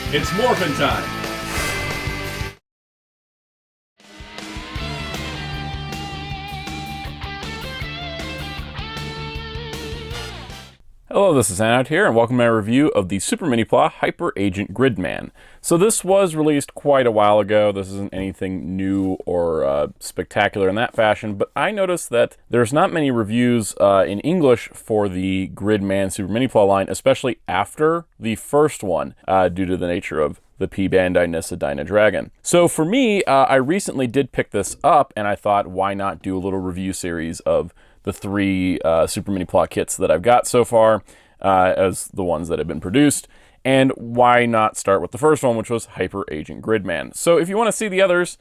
It's morphin' time! Hello, this is Soundout here, and welcome to my review of the Super Minipla Hyper Agent Gridman. So this was released quite a while ago. This isn't anything new or spectacular in that fashion, but I noticed that there's not many reviews in English for the Gridman Super Minipla line, especially after the first one, due to the nature of the P Bandai-ness of Dyna Dragon. So for me, I recently did pick this up, and I thought, why not do a little review series of the three Super Minipla kits that I've got so far, as the ones that have been produced, and why not start with the first one, which was Hyper Agent Gridman. So if you want to see the others,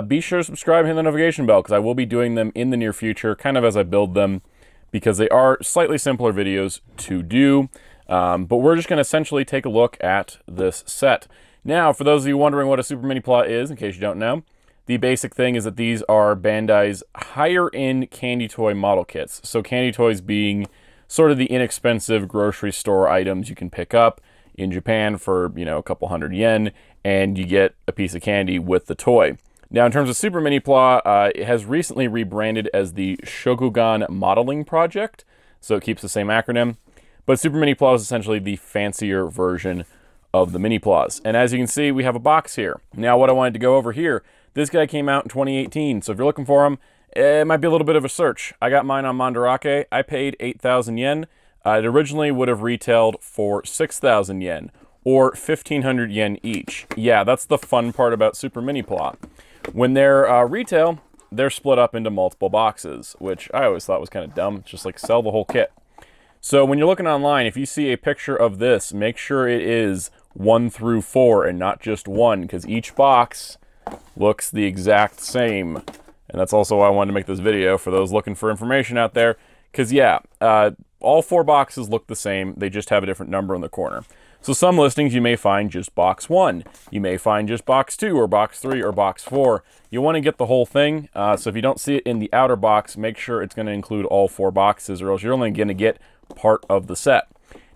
be sure to subscribe and hit the notification bell, because I will be doing them in the near future, kind of as I build them, because they are slightly simpler videos to do, but we're just going to essentially take a look at this set. Now, for those of you wondering what a Super Minipla is, in case you don't know, the basic thing is that these are Bandai's higher-end candy toy model kits. So candy toys being sort of the inexpensive grocery store items you can pick up in Japan for, you know, a couple hundred yen, and you get a piece of candy with the toy. Now, in terms of Super Minipla, it has recently rebranded as the Shokugan Modeling Project, so it keeps the same acronym. But Super Minipla is essentially the fancier version of the Miniplas. And as you can see, we have a box here. Now, what I wanted to go over here, this guy came out in 2018, so if you're looking for him, it might be a little bit of a search. I got mine on Mandarake. I paid 8,000 yen. It originally would have retailed for 6,000 yen, or 1,500 yen each. Yeah, that's the fun part about Super Minipla. When they're retail, they're split up into multiple boxes, which I always thought was kind of dumb. Just like sell the whole kit. So when you're looking online, if you see a picture of this, make sure it is 1 through 4 and not just 1, because each box looks the exact same. And that's also why I wanted to make this video, for those looking for information out there. Because yeah, all 4 boxes look the same, they just have a different number in the corner. So some listings you may find just box 1, you may find just box 2, or box 3, or box 4. You want to get the whole thing, so if you don't see it in the outer box, make sure it's going to include all 4 boxes, or else you're only going to get part of the set.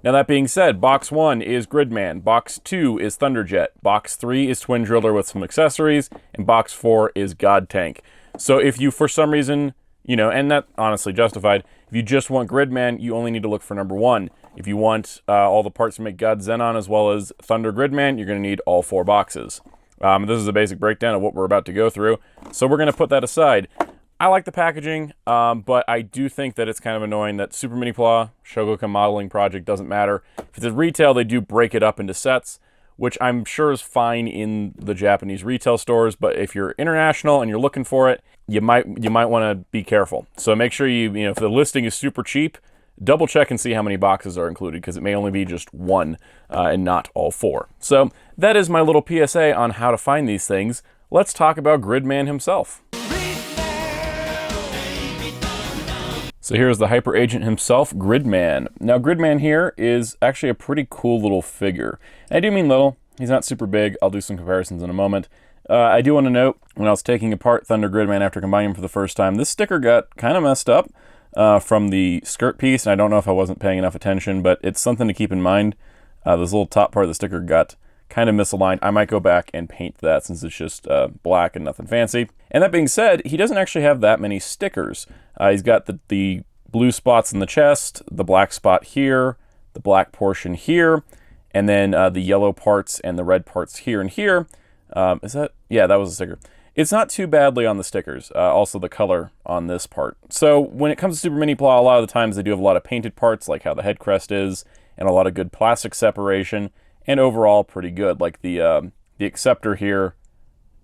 Now that being said, box 1 is Gridman, box 2 is Thunderjet, box 3 is Twin Driller with some accessories, and box 4 is God Tank. So if you, for some reason, you know, and that honestly justified, if you just want Gridman, you only need to look for number 1. If you want all the parts to make God Zenon as well as Thunder Gridman, you're going to need all 4 boxes. This is a basic breakdown of what we're about to go through, so we're going to put that aside. I like the packaging, but I do think that it's kind of annoying that Super Minipla, Shokugan Modeling Project, doesn't matter. If it's at retail, they do break it up into sets, which I'm sure is fine in the Japanese retail stores, but if you're international and you're looking for it, you might want to be careful. So make sure you know, if the listing is super cheap, double check and see how many boxes are included, because it may only be just 1 and not all 4. So that is my little PSA on how to find these things. Let's talk about Gridman himself. So here's the Hyper Agent himself, Gridman. Now Gridman here is actually a pretty cool little figure. And I do mean little, he's not super big. I'll do some comparisons in a moment. I do want to note, when I was taking apart Thunder Gridman after combining him for the first time, this sticker got kind of messed up from the skirt piece, and I don't know if I wasn't paying enough attention, but it's something to keep in mind. This little top part of the sticker got kind of misaligned. I might go back and paint that, since it's just black and nothing fancy. And that being said, he doesn't actually have that many stickers. He's got the blue spots in the chest, the black spot here, the black portion here, and then the yellow parts and the red parts here and here. Is that? Yeah, that was a sticker. It's not too badly on the stickers, also the color on this part. So when it comes to Super Minipla, a lot of the times they do have a lot of painted parts, like how the head crest is, and a lot of good plastic separation, and overall pretty good. Like the acceptor here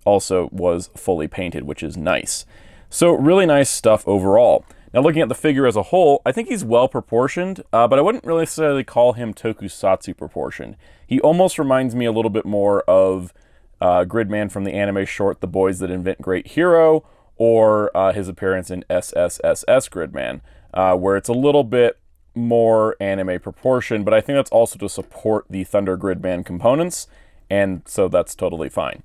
also was fully painted, which is nice. So really nice stuff overall. Now looking at the figure as a whole, I think he's well proportioned, but I wouldn't really necessarily call him tokusatsu proportioned. He almost reminds me a little bit more of Gridman from the anime short The Boys That Invent Great Hero, or his appearance in SSSS.Gridman, where it's a little bit more anime proportion, but I think that's also to support the Thunder Gridman components, and so that's totally fine.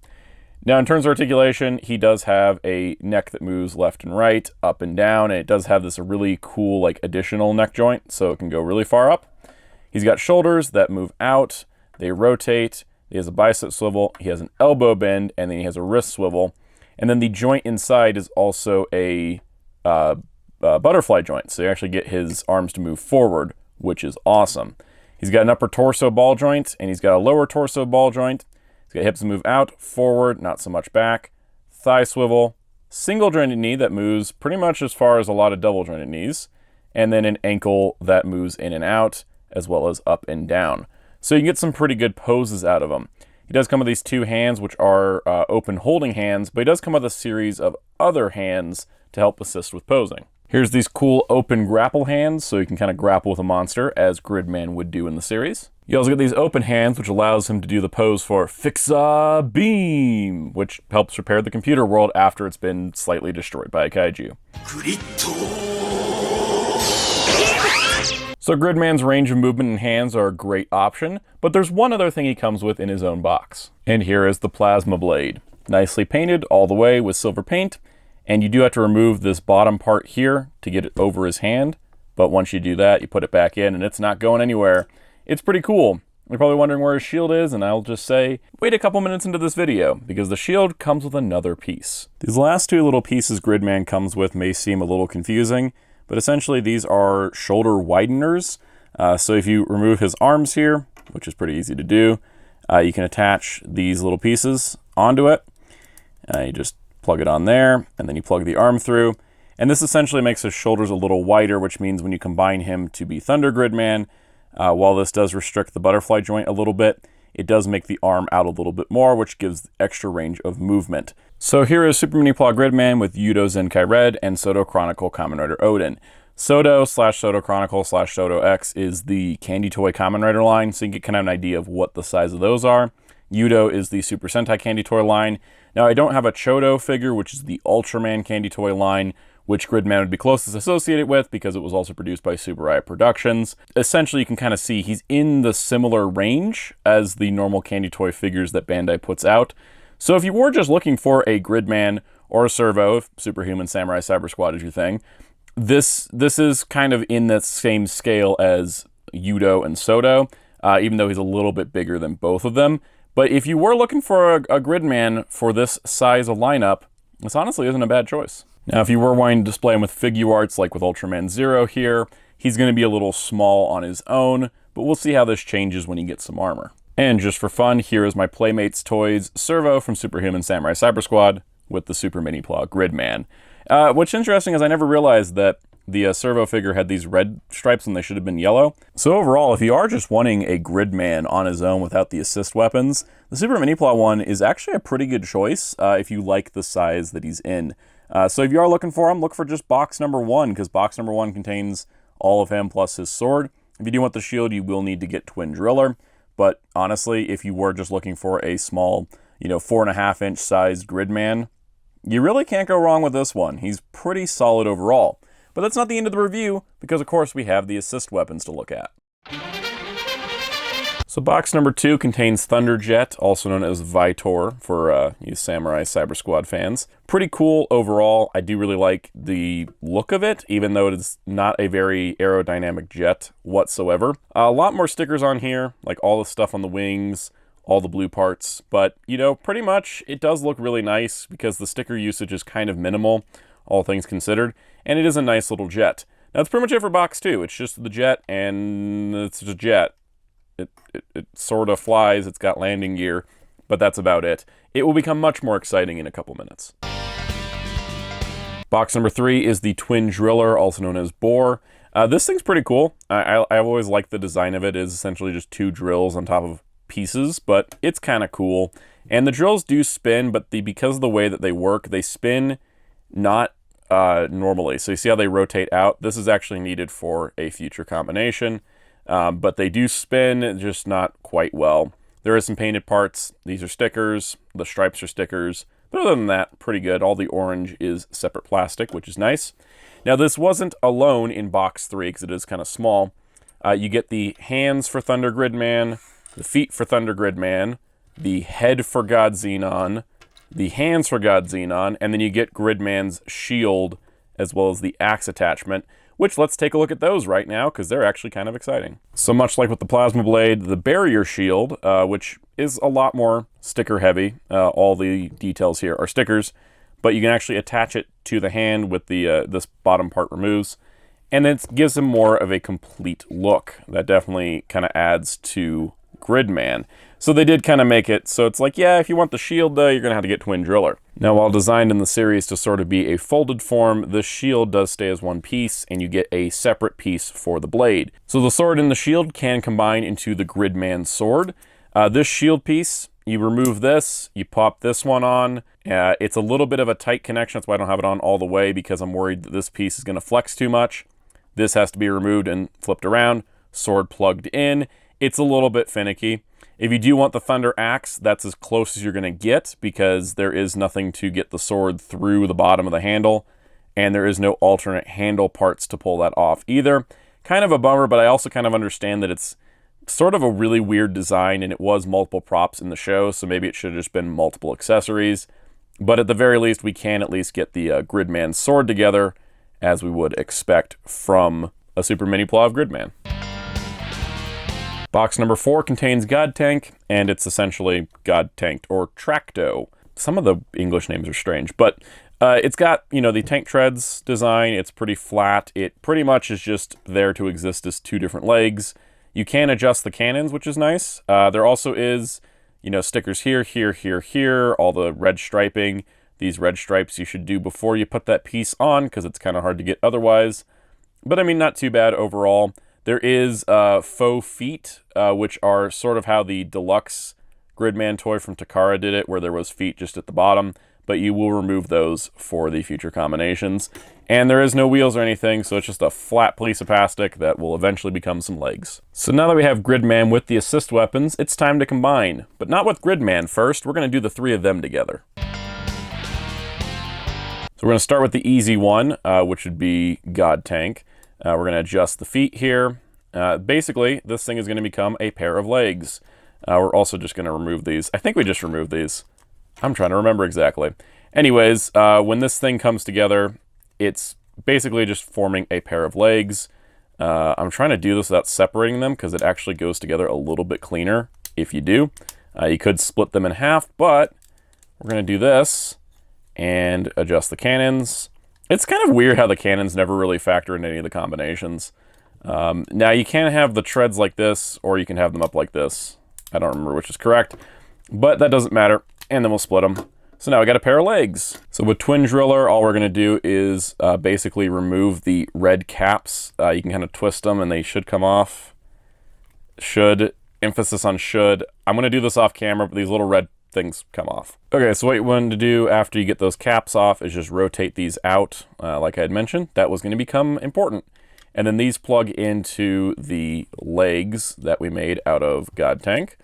Now, in terms of articulation, he does have a neck that moves left and right, up and down, and it does have this really cool, like, additional neck joint, so it can go really far up. He's got shoulders that move out, they rotate, he has a bicep swivel, he has an elbow bend, and then he has a wrist swivel. And then the joint inside is also a butterfly joint, so you actually get his arms to move forward, which is awesome. He's got an upper torso ball joint, and he's got a lower torso ball joint. He's got hips to move out, forward, not so much back, thigh swivel, single jointed knee that moves pretty much as far as a lot of double jointed knees, and then an ankle that moves in and out, as well as up and down. So you can get some pretty good poses out of him. He does come with these two hands, which are open holding hands, but he does come with a series of other hands to help assist with posing. Here's these cool open grapple hands, so you can kind of grapple with a monster, as Gridman would do in the series. You also get these open hands, which allows him to do the pose for Fix-a Beam, which helps repair the computer world after it's been slightly destroyed by a kaiju. So Gridman's range of movement and hands are a great option, but there's one other thing he comes with in his own box. And here is the Plasma Blade. Nicely painted all the way with silver paint, and you do have to remove this bottom part here to get it over his hand, but once you do that, you put it back in and it's not going anywhere. It's pretty cool. You're probably wondering where his shield is, and I'll just say, wait a couple minutes into this video, because the shield comes with another piece. These last two little pieces Gridman comes with may seem a little confusing, but essentially these are shoulder wideners. So if you remove his arms here, which is pretty easy to do, you can attach these little pieces onto it. You just plug it on there, and then you plug the arm through. And this essentially makes his shoulders a little wider, which means when you combine him to be Thunder Gridman, while this does restrict the butterfly joint a little bit, it does make the arm out a little bit more, which gives extra range of movement. So here is Super Minipla Gridman with Yudo Zenkai Red and Soto Chronicle Kamen Rider Odin. Soto Chronicle / Soto X is the Candy Toy Kamen Rider line, so you can get kind of an idea of what the size of those are. Yudo is the Super Sentai Candy Toy line. Now, I don't have a Chodo figure, which is the Ultraman Candy Toy line, which Gridman would be closest associated with because it was also produced by Super Productions. Essentially, you can kind of see he's in the similar range as the normal Candy Toy figures that Bandai puts out. So if you were just looking for a Gridman or a Servo, if Superhuman Samurai Cyber Squad is your thing, this is kind of in the same scale as Yudo and Soto, even though he's a little bit bigger than both of them. But if you were looking for a Gridman for this size of lineup, this honestly isn't a bad choice. Now, if you were wanting to display him with figure arts like with Ultraman Zero here, he's going to be a little small on his own, but we'll see how this changes when he gets some armor. And just for fun, here is my Playmates Toys Servo from Superhuman Samurai Cyber Squad with the Super Minipla Gridman. What's interesting is I never realized that the Servo figure had these red stripes when they should have been yellow. So overall, if you are just wanting a Gridman on his own without the assist weapons, the Super Minipla one is actually a pretty good choice if you like the size that he's in. So if you are looking for him, look for just box number 1, because box number 1 contains all of him plus his sword. If you do want the shield, you will need to get Twin Driller. But honestly, if you were just looking for a small, 4.5-inch sized Gridman, you really can't go wrong with this one. He's pretty solid overall. But that's not the end of the review, because of course we have the assist weapons to look at. So box number 2 contains Thunderjet, also known as Vitor for you Samurai Cyber Squad fans. Pretty cool overall. I do really like the look of it, even though it is not a very aerodynamic jet whatsoever. A lot more stickers on here, like all the stuff on the wings, all the blue parts, but pretty much it does look really nice because the sticker usage is kind of minimal, all things considered, and it is a nice little jet. Now that's pretty much it for box 2. It's just the jet, and it's just a jet. It sort of flies, it's got landing gear, but that's about it. It will become much more exciting in a couple minutes. Box number 3 is the Twin Driller, also known as Boar. This thing's pretty cool. I've always liked the design of it. It is essentially just 2 drills on top of pieces, but it's kind of cool. And the drills do spin, but because of the way that they work, they spin not normally. So you see how they rotate out? This is actually needed for a future combination. But they do spin, just not quite well. There is some painted parts. These are stickers. The stripes are stickers. But other than that, pretty good. All the orange is separate plastic, which is nice. Now, this wasn't alone in box 3 because it is kind of small. You get the hands for Thunder Gridman, the feet for Thunder Gridman, the head for God Zenon, the hands for God Zenon, and then you get Gridman's shield as well as the axe attachment, which let's take a look at those right now because they're actually kind of exciting. So much like with the plasma blade, the barrier shield, which is a lot more sticker heavy, all the details here are stickers, but you can actually attach it to the hand with the this bottom part removes, and it gives them more of a complete look. That definitely kind of adds to Gridman. So they did kind of make it so it's like, yeah, if you want the shield though, you're gonna have to get Twin Driller. Now, while designed in the series to sort of be a folded form, the shield does stay as one piece, and you get a separate piece for the blade. So the sword and the shield can combine into the Gridman sword. This shield piece, you remove this, you pop this one on. It's a little bit of a tight connection, that's why I don't have it on all the way, because I'm worried that this piece is gonna flex too much. This has to be removed and flipped around, sword plugged in. It's a little bit finicky. If you do want the Thunder Axe, that's as close as you're going to get because there is nothing to get the sword through the bottom of the handle, and there is no alternate handle parts to pull that off either. Kind of a bummer, but I also kind of understand that it's sort of a really weird design, and it was multiple props in the show, so maybe it should have just been multiple accessories. But at the very least, we can at least get the Gridman sword together, as we would expect from a Super Minipla of Gridman. Box number 4 contains God Tank, and it's essentially God Tanked, or Tracto. Some of the English names are strange, but it's got, you know, the tank treads design. It's pretty flat. It pretty much is just there to exist as 2 different legs. You can adjust the cannons, which is nice. There also is, you know, stickers here, here, here, here, all the red striping. These red stripes you should do before you put that piece on, because it's kind of hard to get otherwise. But I mean, not too bad overall. There is faux feet, which are sort of how the deluxe Gridman toy from Takara did it, where there was feet just at the bottom, but you will remove those for the future combinations. And there is no wheels or anything, so it's just a flat piece of plastic that will eventually become some legs. So now that we have Gridman with the assist weapons, it's time to combine. But not with Gridman first, we're going to do the 3 of them together. So we're going to start with the easy one, which would be God Tank. We're going to adjust the feet here. Basically, this thing is going to become a pair of legs. We're also just going to remove these. I think we just removed these. I'm trying to remember exactly. Anyways, when this thing comes together, it's basically just forming a pair of legs. I'm trying to do this without separating them because it actually goes together a little bit cleaner if you do. You could split them in half, but we're going to do this and adjust the cannons. It's kind of weird how the cannons never really factor in any of the combinations. Now you can have the treads like this, or you can have them up like this. I don't remember which is correct, but that doesn't matter. And then we'll split them. So now we got a pair of legs. So with Twin Driller, all we're gonna do is basically remove the red caps. You can kind of twist them and they should come off. Should, emphasis on should. I'm gonna do this off camera, but these little red things come off. Okay, so what you want to do after you get those caps off is just rotate these out. Like I had mentioned, that was going to become important. And then these plug into the legs that we made out of God Tank.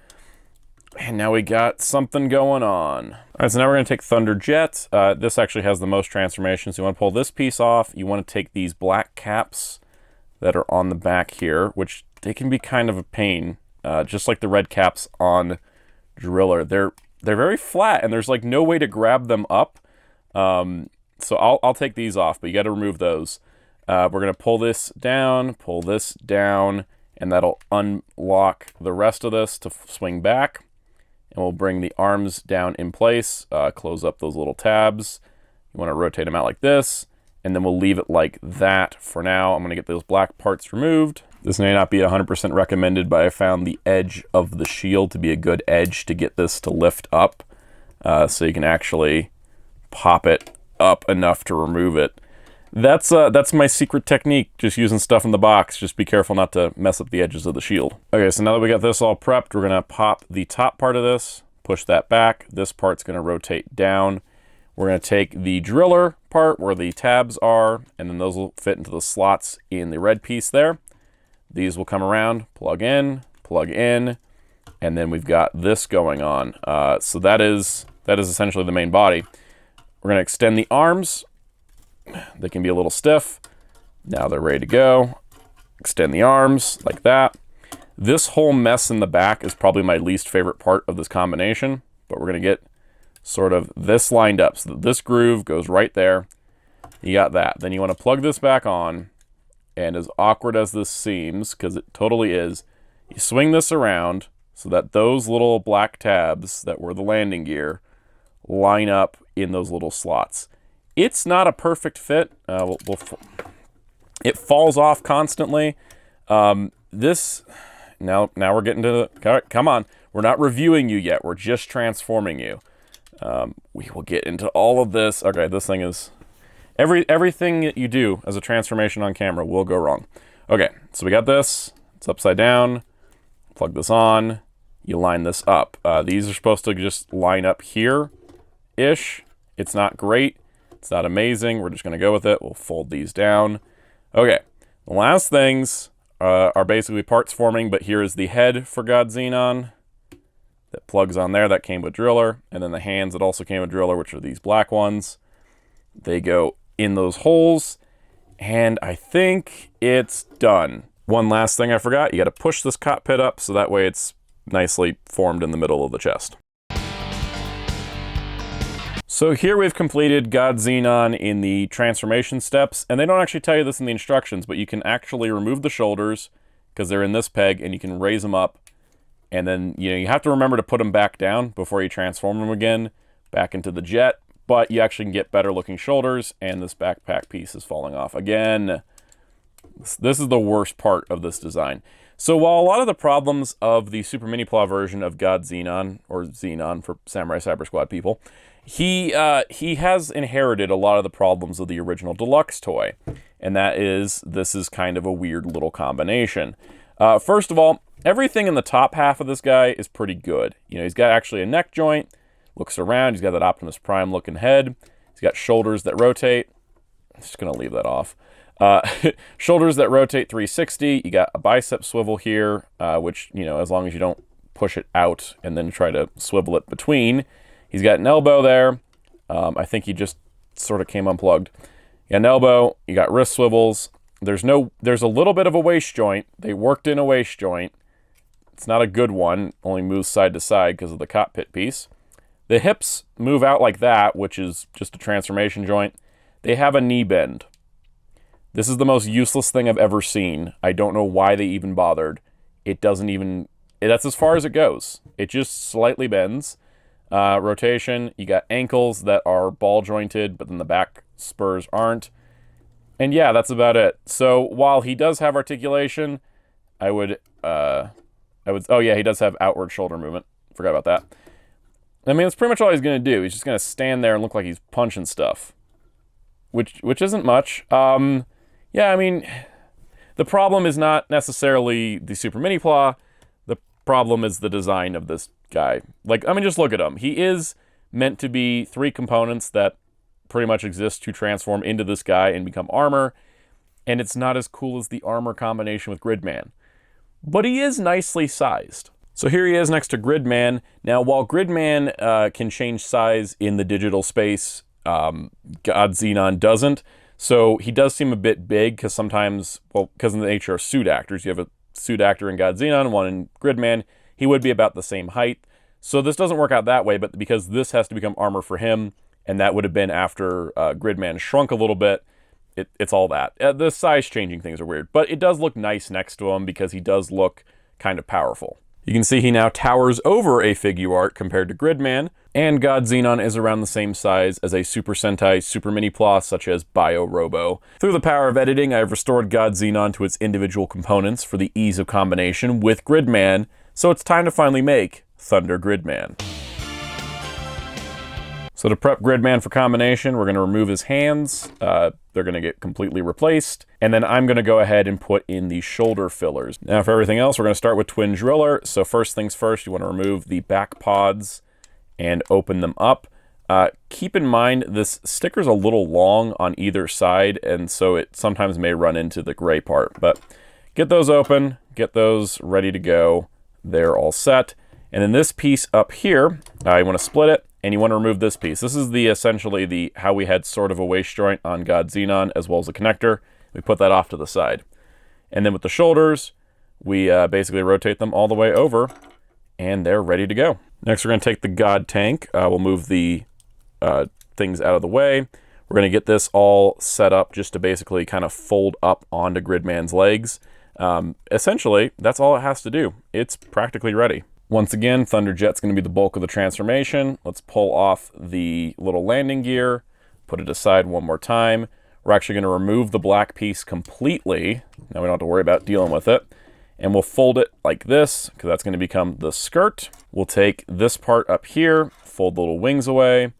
And now we got something going on. All right, so now we're going to take Thunder Jet. This actually has the most transformations. You want to pull this piece off. You want to take these black caps that are on the back here, which they can be kind of a pain, just like the red caps on Driller. They're very flat, and there's like no way to grab them up. So I'll take these off, but you got to remove those. We're going to pull this down, and that'll unlock the rest of this to swing back. And we'll bring the arms down in place, close up those little tabs. You want to rotate them out like this, and then we'll leave it like that for now. I'm going to get those black parts removed. This may not be 100% recommended, but I found the edge of the shield to be a good edge to get this to lift up. So you can actually pop it up enough to remove it. That's my secret technique, just using stuff in the box. Just be careful not to mess up the edges of the shield. Okay, so now that we got this all prepped, we're gonna pop the top part of this, push that back. This part's gonna rotate down. We're gonna take the driller part where the tabs are, and then those will fit into the slots in the red piece there. These will come around, plug in, and then we've got this going on. So that is essentially the main body. We're gonna extend the arms. They can be a little stiff. Now they're ready to go. Extend the arms like that. This whole mess in the back is probably my least favorite part of this combination, but we're gonna get sort of this lined up so that this groove goes right there. You got that. Then you wanna plug this back on, and as awkward as this seems, because it totally is, you swing this around so that those little black tabs that were the landing gear line up in those little slots. It's not a perfect fit. It falls off constantly. Now we're getting to the... Come on. We're not reviewing you yet. We're just transforming you. We will get into all of this. Okay, this thing is... Everything that you do as a transformation on camera will go wrong. Okay, so we got this. It's upside down. Plug this on. You line this up. These are supposed to just line up here-ish. It's not great. It's not amazing. We're just going to go with it. We'll fold these down. Okay, the last things are basically parts forming, but here is the head for God Zenon that plugs on there. That came with driller. And then the hands that also came with driller, which are these black ones. They go in those holes, and I think it's done. One last thing I forgot. You got to push this cockpit up so that way it's nicely formed in the middle of the chest. So here we've completed God Zenon in the transformation steps, and they don't actually tell you this in the instructions, but you can actually remove the shoulders because they're in this peg, and you can raise them up, and then you have to remember to put them back down before you transform them again back into the jet, but you actually can get better looking shoulders, and this backpack piece is falling off again. This is the worst part of this design. So while a lot of the problems of the Super Minipla version of God Zenon, or Zenon for Samurai Cyber Squad people, he has inherited a lot of the problems of the original deluxe toy, and that is, this is kind of a weird little combination. First of all, everything in the top half of this guy is pretty good. He's got actually a neck joint, looks around, he's got that Optimus Prime looking head, he's got shoulders that rotate. I'm just gonna leave that off. Shoulders that rotate 360, you got a bicep swivel here, which, as long as you don't push it out and then try to swivel it between. He's got an elbow there. I think he just sort of came unplugged. You got an elbow, you got wrist swivels. There's a little bit of a waist joint. They worked in a waist joint. It's not a good one, only moves side to side because of the cockpit piece. The hips move out like that, which is just a transformation joint. They have a knee bend. This is the most useless thing I've ever seen. I don't know why they even bothered. It doesn't even... That's as far as it goes. It just slightly bends. Rotation, you got ankles that are ball jointed, but then the back spurs aren't. And yeah, that's about it. So while he does have articulation, oh yeah, he does have outward shoulder movement. Forgot about that. I mean, that's pretty much all he's going to do. He's just going to stand there and look like he's punching stuff. Which isn't much. Yeah, I mean, the problem is not necessarily the Super Minipla. The problem is the design of this guy. Just look at him. He is meant to be 3 components that pretty much exist to transform into this guy and become armor, and it's not as cool as the armor combination with Gridman. But he is nicely sized. So here he is next to Gridman. Now, while Gridman can change size in the digital space, God Zenon doesn't. So he does seem a bit big because sometimes, because of the nature of suit actors, you have a suit actor in God Zenon, one in Gridman, he would be about the same height. So this doesn't work out that way, but because this has to become armor for him, and that would have been after Gridman shrunk a little bit, it's all that. The size changing things are weird, but it does look nice next to him because he does look kind of powerful. You can see he now towers over a figure art compared to Gridman, and God Zenon is around the same size as a Super Sentai Super Minipla such as Bio Robo. Through the power of editing, I have restored God Zenon to its individual components for the ease of combination with Gridman, so it's time to finally make Thunder Gridman. So to prep Gridman for combination, we're going to remove his hands. They're going to get completely replaced. And then I'm going to go ahead and put in the shoulder fillers. Now for everything else, we're going to start with twin driller. So first things first, you want to remove the back pods and open them up. Keep in mind, this sticker's a little long on either side, and so it sometimes may run into the gray part. But get those open, get those ready to go. They're all set. And then this piece up here, you want to split it. And you want to remove this piece. This is essentially how we had sort of a waist joint on God Zenon, as well as a connector. We put that off to the side. And then with the shoulders, we basically rotate them all the way over, and they're ready to go. Next, we're going to take the God tank. We'll move the things out of the way. We're going to get this all set up just to basically kind of fold up onto Gridman's legs. Essentially, that's all it has to do. It's practically ready. Once again, Thunderjet's going to be the bulk of the transformation. Let's pull off the little landing gear, put it aside one more time. We're actually going to remove the black piece completely. Now we don't have to worry about dealing with it. And we'll fold it like this, because that's going to become the skirt. We'll take this part up here, fold the little wings away.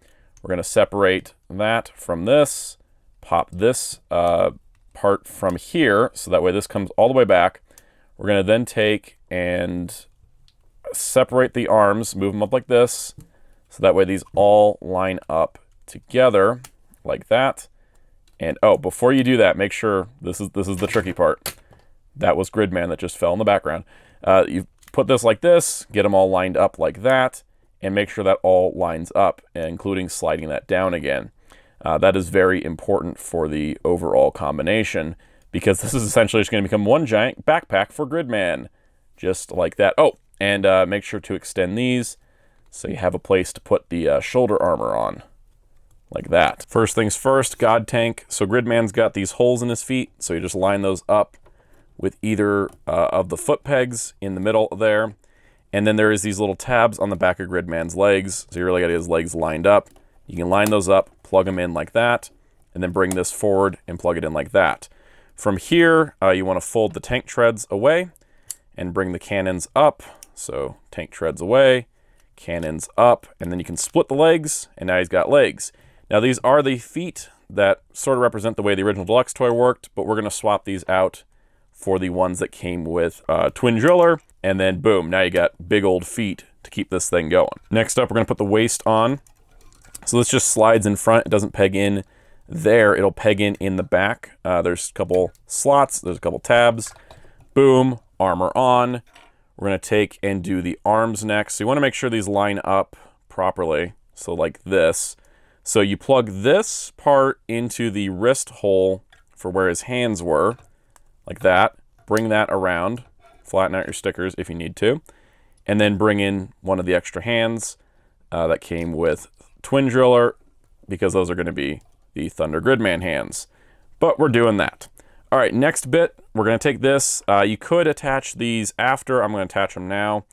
We're going to separate that from this, pop this part from here, so that way this comes all the way back. We're going to then take and separate the arms, move them up like this, so that way these all line up together like that. And oh, before you do that, make sure, this is the tricky part. That was Gridman that just fell in the background. You put this like this, get them all lined up like that, and make sure that all lines up, including sliding that down again. That is very important for the overall combination, because this is essentially just going to become one giant backpack for Gridman, just like that. Oh, and make sure to extend these so you have a place to put the shoulder armor on, like that. First things first, God Tank. So Gridman's got these holes in his feet, so you just line those up with either of the foot pegs in the middle there. And then there is these little tabs on the back of Gridman's legs, so you really got his legs lined up. You can line those up, plug them in like that, and then bring this forward and plug it in like that. From here, you want to fold the tank treads away and bring the cannons up. So tank treads away, cannons up, and then you can split the legs, and now he's got legs. Now these are the feet that sort of represent the way the original deluxe toy worked, but we're going to swap these out for the ones that came with Twin Driller, and then boom, now you got big old feet to keep this thing going. Next up, we're going to put the waist on. So this just slides in front. It doesn't peg in there. It'll peg in the back. There's a couple slots. There's a couple tabs. Boom, armor on. We're going to take and do the arms next. So you want to make sure these line up properly. So like this. So you plug this part into the wrist hole for where his hands were, like that. Bring that around. Flatten out your stickers if you need to. And then bring in one of the extra hands that came with Twin Driller, because those are going to be the Thunder Gridman hands. But we're doing that. All right, next bit, we're going to take this. You could attach these after. I'm going to attach them now.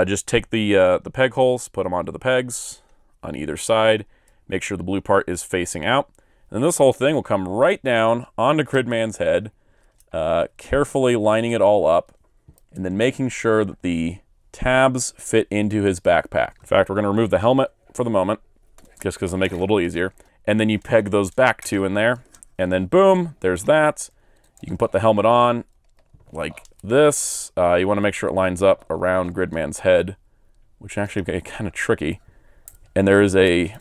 Just take the peg holes, put them onto the pegs on either side. Make sure the blue part is facing out. And this whole thing will come right down onto Gridman's head, carefully lining it all up, and then making sure that the tabs fit into his backpack. In fact, we're going to remove the helmet for the moment, just because it'll make it a little easier. And then you peg those back two in there, and then boom, there's that. You can put the helmet on like this. You want to make sure it lines up around Gridman's head, which actually is kind of tricky. And there is a,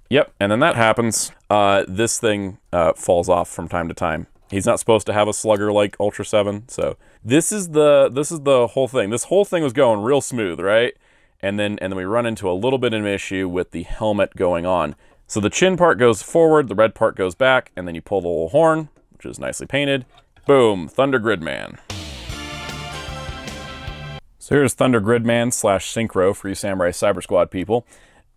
yep, and then that happens. This thing falls off from time to time. He's not supposed to have a slugger like Ultra 7, so this is the whole thing. This whole thing was going real smooth, right? And then we run into a little bit of an issue with the helmet going on. So the chin part goes forward, the red part goes back, and then you pull the little horn, which is nicely painted. Boom, Thunder Gridman. So here's Thunder Gridman / Synchro for you Samurai Cyber Squad people.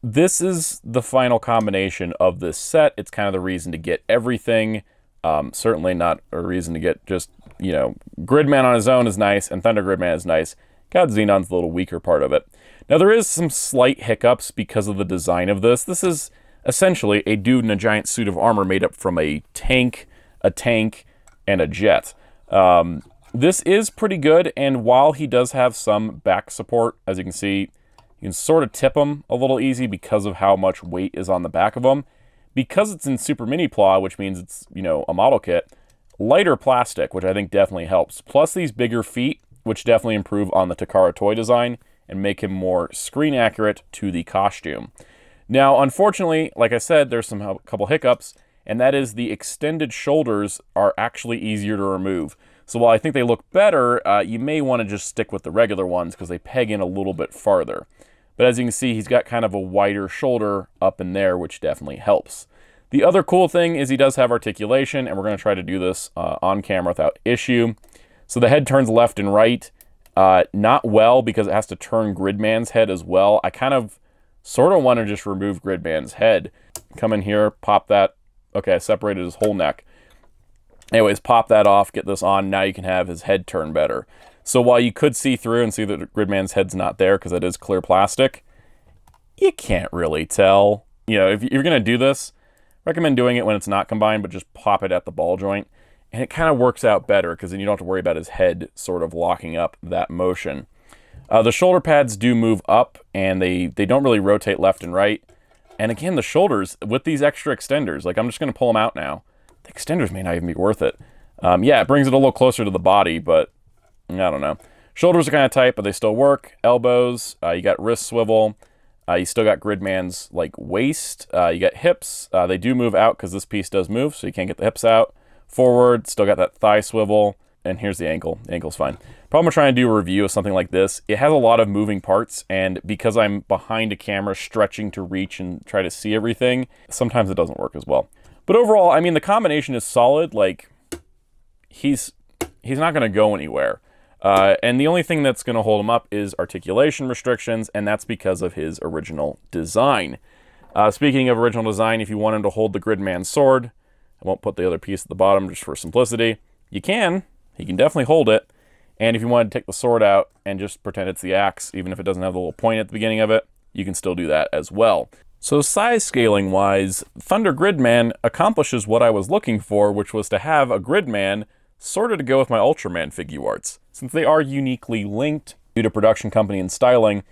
This is the final combination of this set. It's kind of the reason to get everything. Certainly not a reason to get just, you know, Gridman on his own is nice, and Thunder Gridman is nice. God Zenon's the little weaker part of it. Now there is some slight hiccups because of the design of this. This is essentially a dude in a giant suit of armor made up from a tank, and a jet. This is pretty good, and while he does have some back support, as you can see, you can sort of tip him a little easy because of how much weight is on the back of him. Because it's in Super Minipla, which means it's, you know, a model kit, lighter plastic, which I think definitely helps. Plus these bigger feet, which definitely improve on the Takara toy design and make him more screen accurate to the costume. Now, unfortunately, like I said, there's a couple hiccups, and that is the extended shoulders are actually easier to remove. So while I think they look better, you may want to just stick with the regular ones because they peg in a little bit farther. But as you can see, he's got kind of a wider shoulder up in there, which definitely helps. The other cool thing is he does have articulation, and we're going to try to do this on camera without issue. So the head turns left and right. Not well, because it has to turn Gridman's head as well. I kind of sort of want to just remove Gridman's head. Come in here, pop that Okay, I separated his whole neck. Anyways, pop that off, get this on. Now you can have his head turn better. So while you could see through and see that Gridman's head's not there because it is clear plastic, you can't really tell. You know, if you're going to do this, recommend doing it when it's not combined, but just pop it at the ball joint. And it kind of works out better because then you don't have to worry about his head sort of locking up that motion. The shoulder pads do move up, and they don't really rotate left and right. And again, the shoulders, with these extra extenders, like I'm just going to pull them out now. The extenders may not even be worth it. Yeah, it brings it a little closer to the body, but I don't know. Shoulders are kind of tight, but they still work. Elbows, you got wrist swivel. You still got Gridman's like waist. You got hips. They do move out because this piece does move, so you can't get the hips out. Forward, still got that thigh swivel. And here's the ankle. The ankle's fine. Problem with trying to do a review of something like this, it has a lot of moving parts, and because I'm behind a camera stretching to reach and try to see everything, sometimes it doesn't work as well. But overall, I mean, the combination is solid. Like, he's not going to go anywhere. And the only thing that's going to hold him up is articulation restrictions, and that's because of his original design. Speaking of original design, if you want him to hold the Gridman sword, I won't put the other piece at the bottom just for simplicity. You can. He can definitely hold it. And if you want to take the sword out and just pretend it's the axe, even if it doesn't have the little point at the beginning of it, you can still do that as well. So size scaling wise, Thunder Gridman accomplishes what I was looking for, which was to have a Gridman sort of to go with my Ultraman figuarts. Since they are uniquely linked due to production company and styling,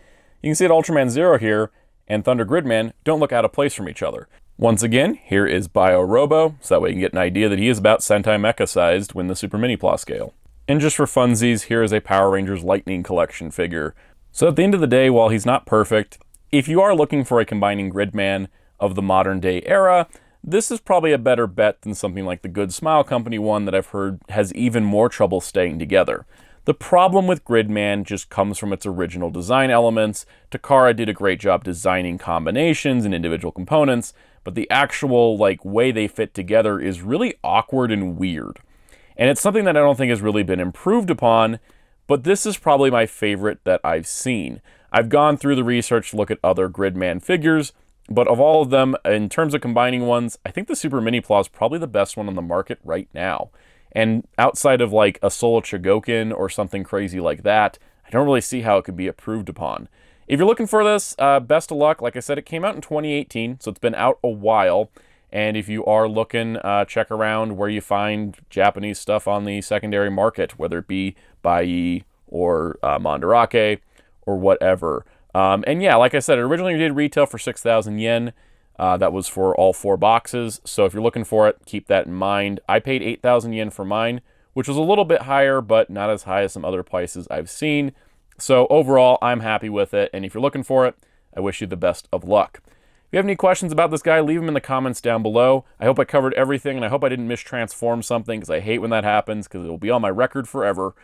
you can see that Ultraman Zero here and Thunder Gridman don't look out of place from each other. Once again, here is Bio Robo, so that way you can get an idea that he is about Sentai Mecha sized when the Super Minipla scale. And just for funsies, here is a Power Rangers Lightning Collection figure. So at the end of the day, while he's not perfect, if you are looking for a combining Gridman of the modern day era, this is probably a better bet than something like the Good Smile Company one that I've heard has even more trouble staying together. The problem with Gridman just comes from its original design elements. Takara did a great job designing combinations and individual components, but the actual way they fit together is really awkward and weird. And it's something that I don't think has really been improved upon, but this is probably my favorite that I've seen. I've gone through the research to look at other Gridman figures, but of all of them, in terms of combining ones, I think the Super Minipla is probably the best one on the market right now. And outside of a Soul Chogokin or something crazy like that, I don't really see how it could be improved upon. If you're looking for this, best of luck. Like I said, it came out in 2018, so it's been out a while. And if you are looking, check around where you find Japanese stuff on the secondary market, whether it be Bai or Mandarake or whatever. And yeah, like I said, it originally did retail for 6,000 yen. That was for all 4 boxes. So if you're looking for it, keep that in mind. I paid 8,000 yen for mine, which was a little bit higher, but not as high as some other prices I've seen. So overall, I'm happy with it. And if you're looking for it, I wish you the best of luck. If you have any questions about this guy, leave them in the comments down below. I hope I covered everything, and I hope I didn't mistransform something, because I hate when that happens, because it'll be on my record forever.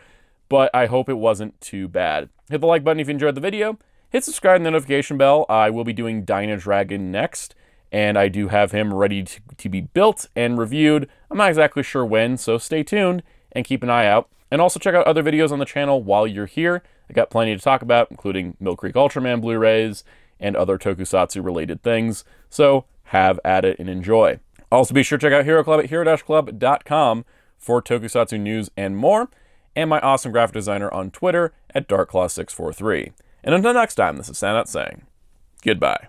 But I hope it wasn't too bad. Hit the like button if you enjoyed the video. Hit subscribe and the notification bell. I will be doing Dyna Dragon next, and I do have him ready to be built and reviewed. I'm not exactly sure when, so stay tuned and keep an eye out. And also check out other videos on the channel while you're here. I got plenty to talk about, including Mill Creek Ultraman Blu-rays and other tokusatsu-related things. So have at it and enjoy. Also be sure to check out Hero Club at hero-club.com for tokusatsu news and more, and my awesome graphic designer on Twitter at darkclaw643. And until next time, this is Soundout saying goodbye.